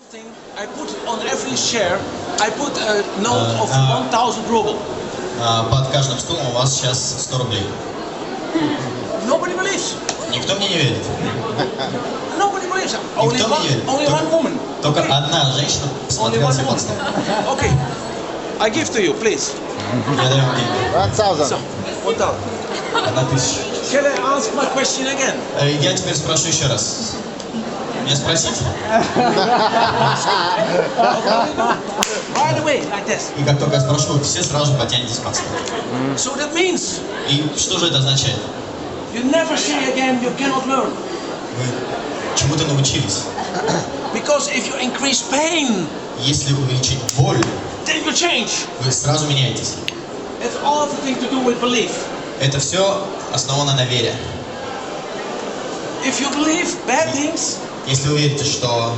thing, I put on every share, I put a note of 1,000 ruble. Под каждым стулом у вас сейчас 100 рублей. Nobody believes. Никто мне не верит. Nobody believes. Only one woman. Только одна женщина посмотрела себе под стол. Okay. I give to you, please. Я даю вам деньги. 1,000. 1,000. 1000. Can I ask my question again? Я теперь спрошу еще раз. Мне спросить? Right away, like this. И как только я спрошу, все сразу потянетесь под стол. So that means И что же это означает? you never say again you cannot learn. Вы чему-то научились. Because if you increase pain, Если увеличить боль, then you change. вы сразу меняетесь. It's all the thing to do with belief. Это все основано на вере. If you believe bad things, Если вы верите, что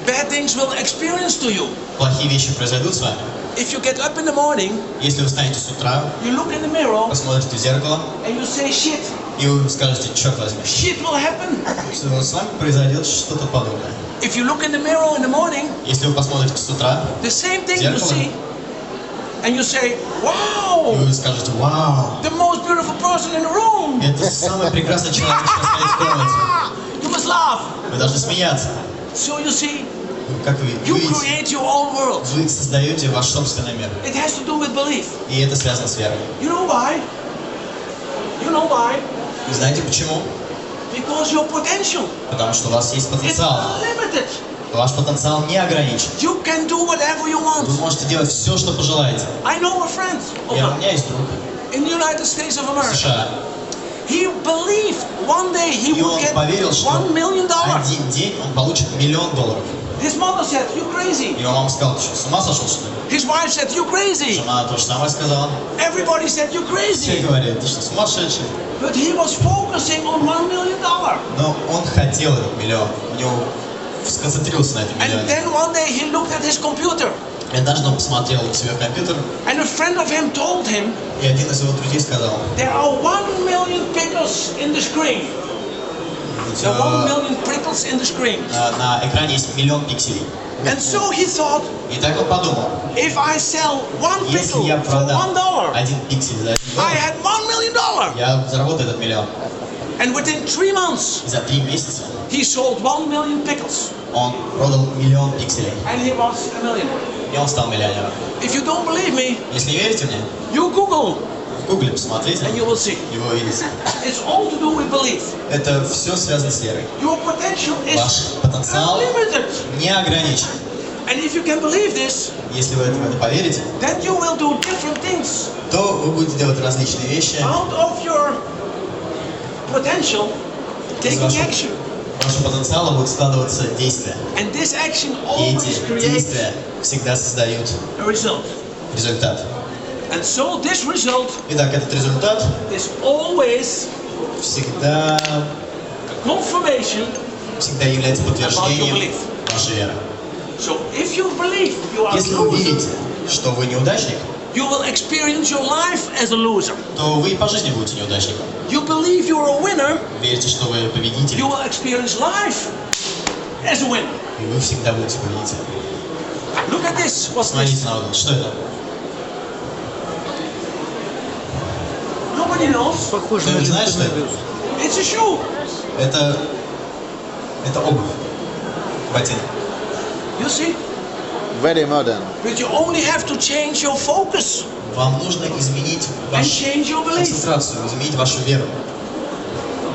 bad things will experience to you. плохие вещи произойдут с вами, If you get up in the morning, если вы встанете с утра, you look in the mirror посмотрите в зеркало, and you say shit. и вы скажете, черт возьми, Shit will happen. что с вами произойдет что-то подобное. If you look in the mirror in the morning, Если вы посмотрите с утра, the same thing you зеркало, see, and you say, и wow, вы скажете, вау, the most beautiful person in the room. это самый прекрасный человек, который стоит в комнате. You must laugh. Вы должны смеяться. So you see, Как вы you видите, create your own world. вы создаете ваш собственный мир. It has to do with belief. И это связано с верой. You know why? You know why? Вы знаете почему? Because your potential Потому что у вас есть is потенциал. unlimited. Ваш потенциал не ограничен. You can do whatever you want. Вы можете делать все, что пожелаете. I know a friend of У mine меня есть друг in the United States of в America. США. He believed one day he И would он get поверил, что $1 million. один день он получит $1 миллион. His mother said, "You crazy." Его мама сказала, ты что, с ума сошел, что ли? His wife said, "You crazy." Жена то же самое сказала. Everybody said, "You Все crazy." говорят, ты что, сумасшедший? But he was focusing on $1 million. Но он хотел этот миллион. У него сконцентрировался на этом And миллионе. then one day he looked at his computer, И однажды он посмотрел у себя в компьютер, and a friend of him told him, и один из его друзей сказал, "There are 1 million pixels in the screen. There are 1 million pixels in the screen." на экране есть 1 миллион пикселей. And so he thought, И так он подумал, if I sell one если pixel я for продам $1, один пиксель за $1, I had $1 million. я заработаю этот миллион. And within 3 months, И за 3 месяца he sold 1 million pickles, он продал 1 миллион пикселей. and he was a millionaire. И он стал миллионером. If you don't believe me, Если не верите мне, you Google, в гугле посмотрите, and you will see. и вы увидите. It's all to do with belief. Это все связано с верой. Your potential is Ваш потенциал unlimited. не ограничен. And if you can believe this, Если вы в это поверите, then you will do different things. то вы будете делать различные вещи. Out of your potential, taking action. Вашего потенциала будет складываться действия. And this action И always эти creates действия всегда создают a result. результат. And so this result Итак, этот результат is always всегда confirmation. является подтверждением About your belief. вашей веры. So if you believe you are a Если вы loser, верите, что вы неудачник, you will experience your life as a loser. то вы и по жизни будете неудачником. You believe you're a winner, Верите, что вы победитель, you will experience life as a winner. и вы всегда будете победителем. Look at this. What's Смотрите this? на вот, что это? Nobody knows. Похоже Кто-нибудь на знает, что это? It's a shoe. Это обувь, ботинок. You see? Very modern. But you only have to change your focus Вам нужно изменить and вашу change your belief. концентрацию, изменить вашу веру.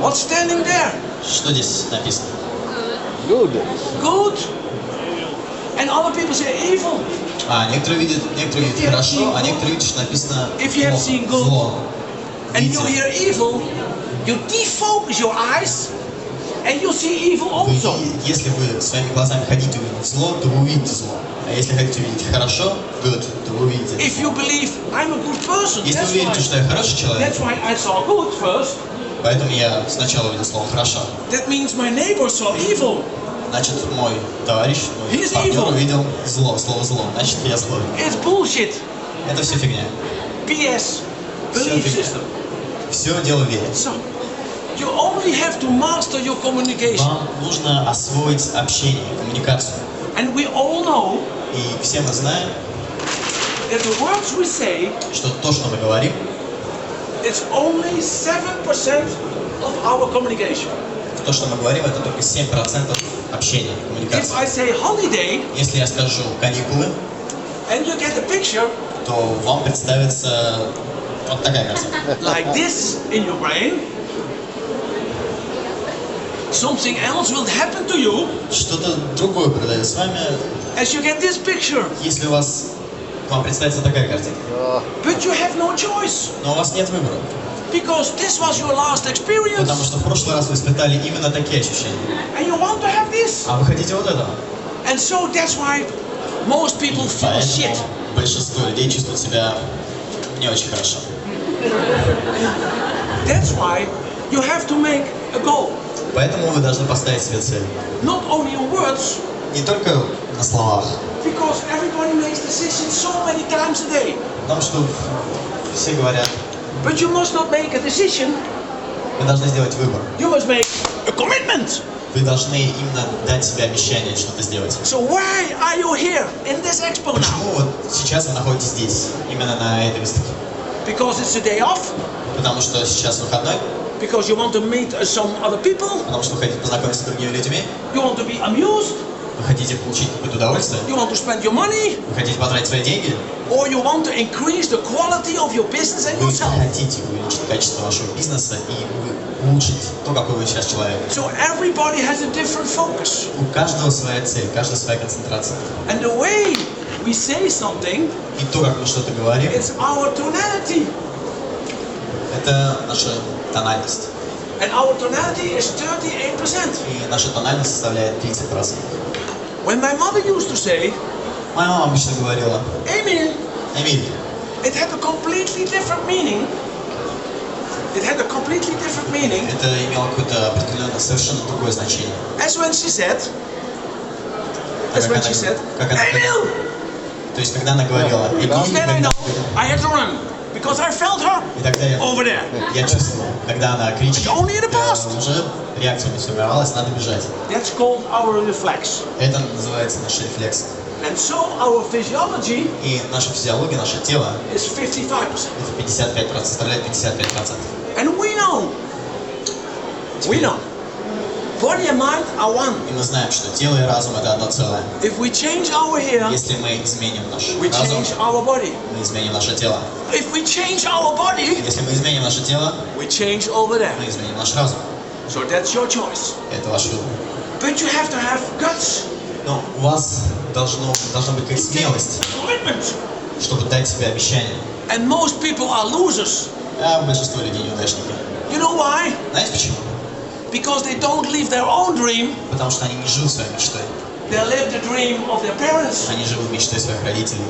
What's standing there? Что здесь написано? Good. Good. And other people say evil. Некоторые видят хорошо, а некоторые видят, что написано If you have seen good, зло. And you Видите? hear evil, you defocus your eyes and you see evil also. Если вы своими глазами хотите увидеть зло, то вы увидите зло. А если хотите увидеть хорошо, good, то вы увидите. If you believe I'm a good person, Если вы верите, что я хороший человек, that's why I saw good first. поэтому я сначала увидел слово «хорошо». That means my neighbor saw evil. Значит, мой товарищ, мой He's партнер evil. увидел зло, слово «зло». Значит, я злой. It's bullshit. Это все фигня. BS. Все Belief фигня. system. Все дело в вере. So, you only have to master your communication. Вам нужно освоить общение, коммуникацию. And we all know И все мы знаем, that the words we say, что то, что мы говорим, it's only 7% of our communication. то, что мы говорим, это только 7% общения, If коммуникации. I say holiday Если я скажу каникулы, and you get a picture то вам представится вот такая картина. like this in your brain, something else will happen to you Что-то другое произойдет с вами, as you get this picture. если вам представится такая картина. But you have no choice Но у вас нет выбора, because this was your last experience потому что в прошлый раз вы испытали именно такие ощущения. and you want to have this. А вы хотите вот этого. And so that's why most people feel shit. Поэтому большинство людей чувствуют себя не очень хорошо. That's why you have to make a goal. Поэтому вы должны поставить себе цель. Not only in words, Не только на словах, because everybody makes decisions so many times a day. потому что все говорят, But you must not make a decision, вы должны сделать выбор. you must make a commitment. Вы должны именно дать себе обещание что-то сделать. So why are you here in this expo now? Почему вот сейчас вы находитесь здесь, именно на этой выставке? Because it's a day off? Потому что сейчас выходной, Because you want to meet some other people? потому что вы хотите познакомиться с другими людьми, You want to be amused? вы хотите получить какое-то удовольствие, You want to spend your money? вы хотите потратить свои деньги, Or you want to increase the quality of your business and вы yourself? хотите увеличить качество вашего бизнеса и улучшить то, какой вы сейчас человек. So everybody has a different focus. У каждого своя цель, у каждого своя концентрация. And the way we say something, И то, как мы что-то говорим, it's our tonality. это наша тональность. And our tonality is 38%. И наша тональность составляет 30%. When my mother used to say, Моя мама обычно говорила, Emil, Эмиль, it had a completely different meaning. It had a completely different meaning это имело какое-то определенное, совершенно другое значение. as when she said, Как as when она- she said, как она- Emil! То есть, когда она говорила, Эмиль, Because then I know I had to run. Because I felt her и тогда over there. я чувствовал, когда она кричит, It's only in the past. уже реакция не сформировалась, надо бежать. That's called our reflex. Это называется наш рефлекс. And so our physiology И наша физиология, наше тело, is 55%. это 55%, составляет 55%. And we know, body and mind are one. И мы знаем, что тело и разум это одно целое. If we change our here, Если мы изменим наш we разум, change our body. мы изменим наше тело. If we change our body, Если мы изменим наше тело, we change over there. мы изменим наш разум. So that's your choice. Это ваш выбор. But you have to have guts. Но у вас должна быть как смелость, Commitment. чтобы дать себе обещание. And most people are losers. А большинство людей неудачники. You know why? Знаете почему? Because they don't live their own dream. Потому что они не живут своей мечтой. They live the dream of their parents. Они живут мечтой своих родителей.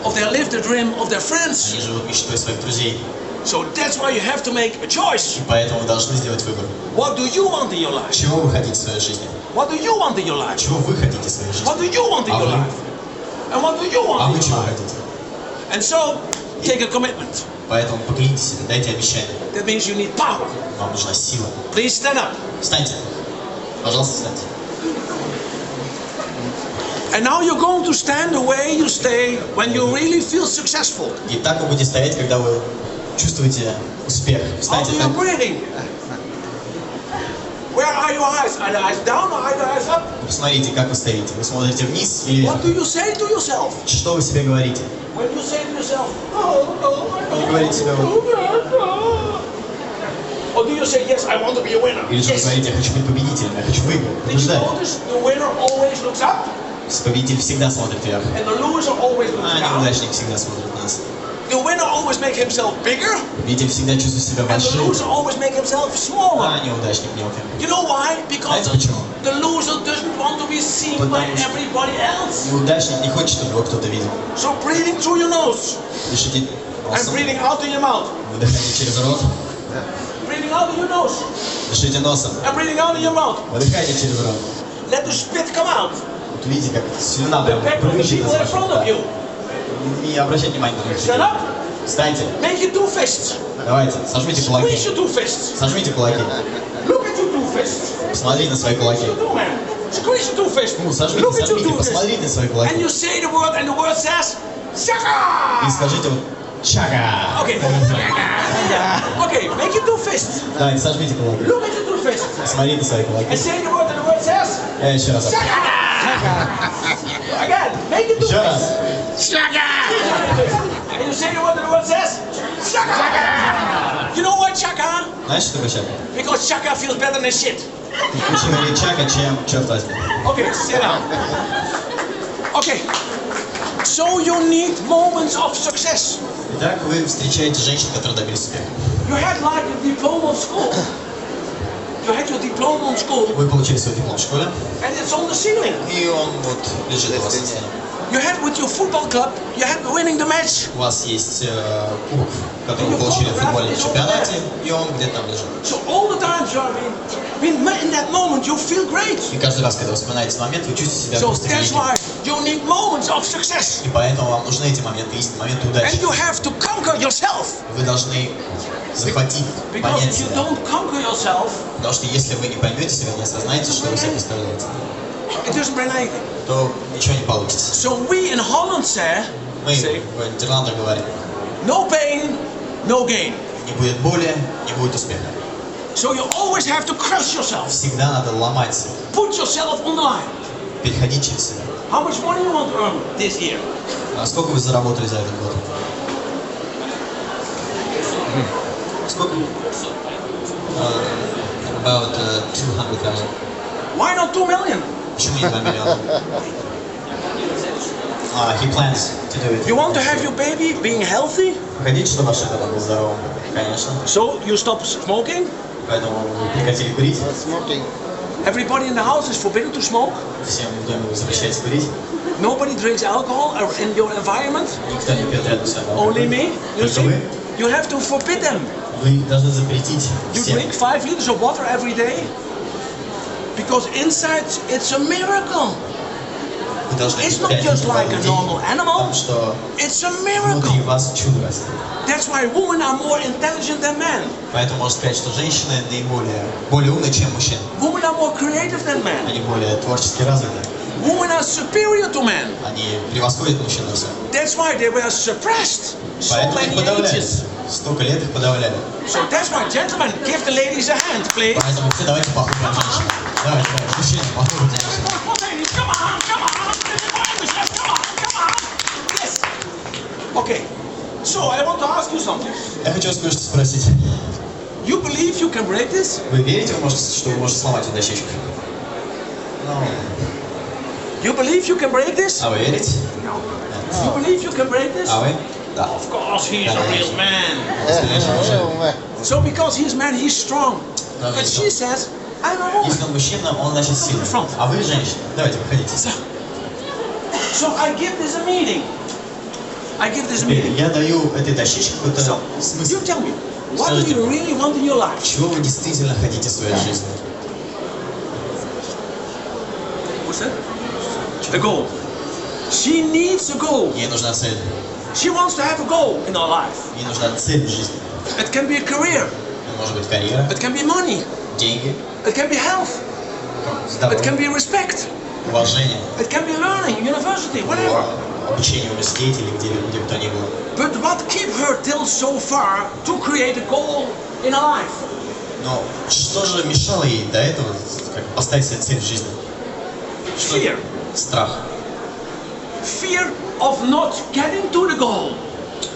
Or they live the dream of their friends. Они живут мечтой своих друзей. So that's why you have to make a choice. И поэтому вы должны сделать выбор. What do you want in your life? Чего вы хотите в своей жизни? What do you want in your life? Чего вы хотите в своей жизни? What do you want in А your вы? life? And what do you А want вы in your чего life? хотите? And so, take a commitment. Поэтому поклянитесь себе, дайте обещание. That means you need power. Вам нужна сила. Please stand up. Встаньте. Пожалуйста, встаньте. And now you're going to stand the way you stay when you really feel successful. И так вы будете стоять, когда вы чувствуете успех. How Встаньте do you так. breathing? Where are your eyes? Are the eyes down or are the eyes up? Посмотрите, как вы стоите. Вы смотрите вниз или вверх. What do you say to yourself? Что вы себе говорите? When you say to yourself, oh, Вы говорите себе, or do you say, yes, I want to be a winner? или же вы Yes. говорите, я хочу быть победителем, я хочу выиграть, Did you побеждать. notice the winner always looks up Победитель всегда смотрит вверх, and the loser always looks а down? неудачник всегда смотрит вниз. The winner always make himself bigger Победитель всегда чувствует себя and the большим, loser always make himself smaller. а неудачник мелким. You know why? Because Знаете почему? the loser doesn't want to be seen by Потому что- everybody else. Неудачник не хочет, чтобы его кто-то видел. So breathing through your nose Дышите and носом, breathing out of your mouth. выдыхайте через рот, Breathing out of your nose дышите носом, and breathing out of your mouth. выдыхайте через рот. Let the spit come out. Вот видите, как слюна The прям back of the брызжет people из in ваших front of рта. you. Не обращайте внимания на других Stand людей. up. Встаньте, Make your two fists. давайте, сожмите кулаки. Squeeze your two fists. Сожмите кулаки. Look at your two fists. Посмотрите на свои What кулаки. you do, man? Squeeze your two fists. Ну, сожмите, Look at your сожмите, two fists. посмотрите на свои And кулаки. you say the word, and the word says, И Shaka! скажите вот «Чага». Okay. Okay, make your two fists. Давайте, сожмите кулаки. Look at your two fists. Смотрите на свои And кулаки. say the word, and the word says, Еще раз. Again, make it two Еще раз. fists. And you say the word, and the word says, Shaka! You know why Shaka? Знаешь, что такое чага? Because Shaka feels better than shit. Лучше говорить чага, чем черт возьми. Okay, sit down. Okay. So you need moments of success. Итак, вы встречаете женщин, которые добились успеха. You had like a diploma of school. You had your diploma in school, Вы получили свой диплом в школе, and it's on the ceiling. и он вот лежит у вас на стене. You had with your football club, you had winning the match. У вас есть кубок, который вы получили в футбольном чемпионате, и он где-то там лежит. So all the times you are in that moment, you feel great. И каждый раз, когда вы вспоминаете этот момент, вы чувствуете себя So просто that's великим. why you need moments of success. И поэтому вам нужны эти моменты истины, моменты And удачи. you have to conquer yourself. Вы должны захватить, Because понять if you себя. don't conquer yourself, Потому что если вы не поймете себя, не осознаете, что вы себе представляете, it doesn't bring anything. то ничего не получится. So we in Holland say, Мы в Нидерландах говорим, no pain, no gain. не будет боли, не будет успеха. So you always have to crush yourself. Всегда надо ломать себя, Put yourself on the line. переходить через себя. How much money you want to earn this year? А сколько вы заработали за этот год? Сколько? About 200,000. Why not 2 million? Почему не 2 миллиона? He plans to do it. You want to have your baby being healthy? Вы хотите, чтобы ваш ребенок был здоровым? Конечно. So you stop smoking? Поэтому вы прекратили курить. Smoking. Everybody in the house is forbidden to smoke? Всем в доме вы запрещаете курить. Nobody drinks alcohol in your environment? Никто не пьет рядом с вами. Only me? You Только see? вы. You have to forbid them. Вы должны запретить You всем. drink 5 liters of water every day? Because inside it's a miracle. Вы должны It's not пить 5 just литров like воды a в день, normal animal. потому что It's a внутри miracle. вас чудо растет. That's why women are more intelligent than men. Поэтому можно сказать, что женщины более умные, чем мужчины. Women are more creative than men. Они более творчески развиты. Women are superior to men. Они превосходят мужчин во всем. That's why they were suppressed so Поэтому их many подавляли. ages. Столько лет их подавляли. So that's why, gentlemen, give the ladies a hand, please. Поэтому все давайте похлопаем женщин. Давайте, мужчины, похлопаем женщин. Come on, come on. Come on, come on. Yes. Okay. So I want to ask you something. Я хочу вас кое-что спросить. You believe you can break this? Вы верите, что вы можете сломать эту дощечку? You believe you can break this? А вы верите? You believe you can break this? А вы? Да. Of course, he's a real man. Настоящий мужик. So because he's man, he's strong. Да, But да, she says, I'm a woman. Если он мужчина, он значит сильный. А вы женщина. Давайте, выходите. So I give this a meaning. I give this a meaning. Я даю этой дощечке какой-то So, смысл. you tell me, what do Скажите, you really want in your life? чего вы действительно хотите в своей жизни? What's that? A goal. She needs a goal. Ей нужна цель. She wants to have a goal in her life. Ей нужна цель в жизни. It can be a career. Может быть, карьера, It can be money. деньги, It can be health. It can здоровье, be respect. уважение, It can be learning, university, whatever. обучение в университете или где бы то ни было. But what keep her till so far to create a goal in her life? Но что же мешало ей до этого поставить себе цель в жизни? Fear. Страх. Fear of not getting to the goal.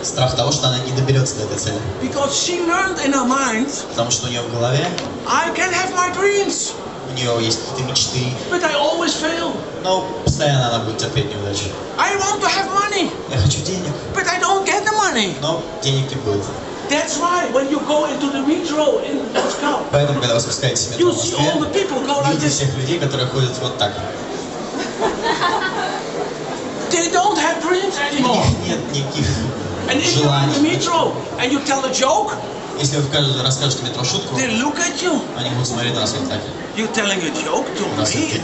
Страх того, что она не доберется до этой цели. Because she learned in her mind, Потому что у нее в голове, I can have my dreams, у нее есть какие-то мечты, but I always fail. но постоянно она будет терпеть неудачу. I want to have money, Я хочу денег, but I don't get the money. но денег не будет. That's why when you go into the metro in Moscow, Поэтому, когда вы спускаетесь в метро you в see Москве, all the people go like видите this. всех людей, которые ходят вот так. They don't have dreams У anymore. них нет никаких And if you're in the желаний. metro and you tell a joke, Если вы расскажете метро шутку, they look at you. они будут смотреть на вас вот так. You're telling a joke to me?